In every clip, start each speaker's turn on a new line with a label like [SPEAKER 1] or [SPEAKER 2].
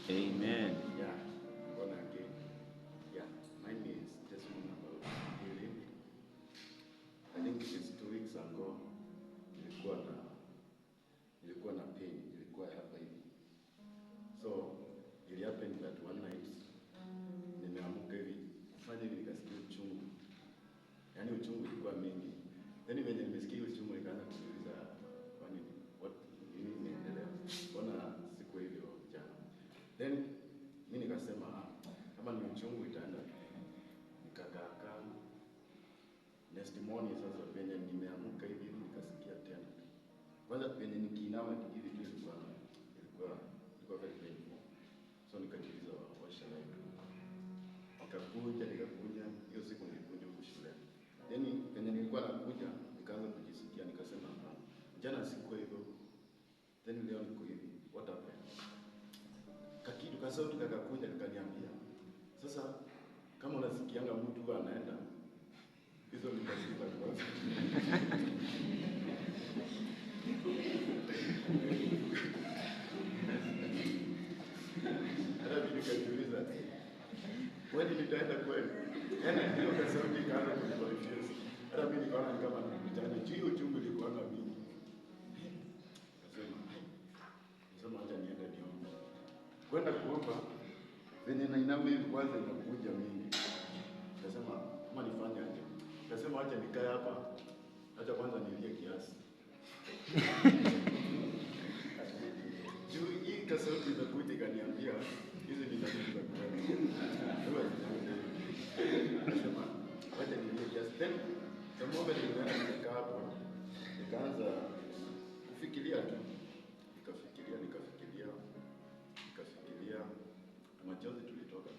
[SPEAKER 1] Amen.
[SPEAKER 2] Yeah, born again. Yeah, mine is testimony about healing. I think it's 2 weeks ago. Nilikuwa na pain, nilikuwa hapa hivi. So it happened that one night nimeamka hivi kufanya hivi nikasikia uchungu. Yaani uchungu ulikuwa mingi. Then when nimesikia uchungu nikaanza kuuliza kwani nini inaendelea? Mbona siku hivyo jana? Then mimi nikasema kama ni uchungu itaenda. Nikakaa next morning sasa penye nimeamka hivi nikasikia tena. Kwanza penye nikiinama hivi ilikuwa very painful. So nikajiuliza what shall I do? Nikakuja hiyo siku nilikuja huko shule. Then penye nilikuwa nakuja nikaanza kujisikia nikasema jana siku hivyo. Then leo niko hivi. What happened? Kakitu kasauti kakakuja kakaniambia. Sasa kama unasikianga mtu anaenda hizo ni kazi za kwanza. Hata mimi nikajiuliza kwani nitaenda kweli? Yaani hiyo kasauti kaanza kuniconfuse. Hata mimi nikaona ni kama nitaenda juu hiyo uchungu ilikuwa mingi. Nasema acha niende niombe. Kwenda kuomba venye nainama hivi kwanza inakuja mingi. Nasema kama nifanye aje? Nasema acha nikae hapa. Acha kwanza nilie kiasi. Juu hii kasauti inakuja ikaniambia hizi ni tatizo za kweli. Nasema acha nilie kiasi. Then the moment nilienda nikaa hapo nikaanza kufikiria tu. Nikafikiria machozi tulitoka.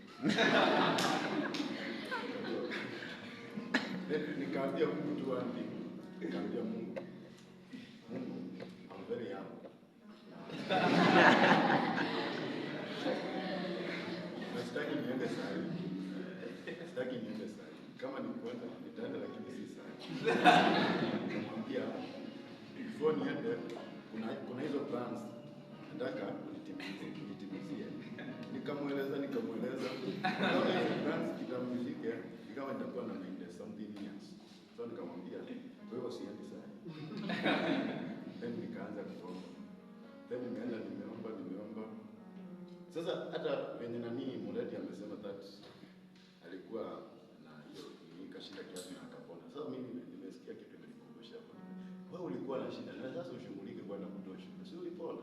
[SPEAKER 2] Nikaambia Mungu tu andi. Nikaambia Mungu, I'm very young. Sitaki niende saa hii. Kama ni kwenda nitaenda lakini si saa hii. Nikamwambia before niende kuna hizo plans nataka nitimizie. Nikamweleza kama hizo plans kitamilike ikawa nitakuwa na mind something years. So nikamwambia kwa hivyo siendi saa hii. Then nikaanza kuomba. Then nimeomba. Sasa hata venye nani Muleti amesema that alikuwa na hiyo kashinda kiasi na akapona. Sasa mimi nimesikia kitu imenikumbusha hapa. Wewe ulikuwa na shida na sasa ushughulike kwenda kutosha. Si ulipona?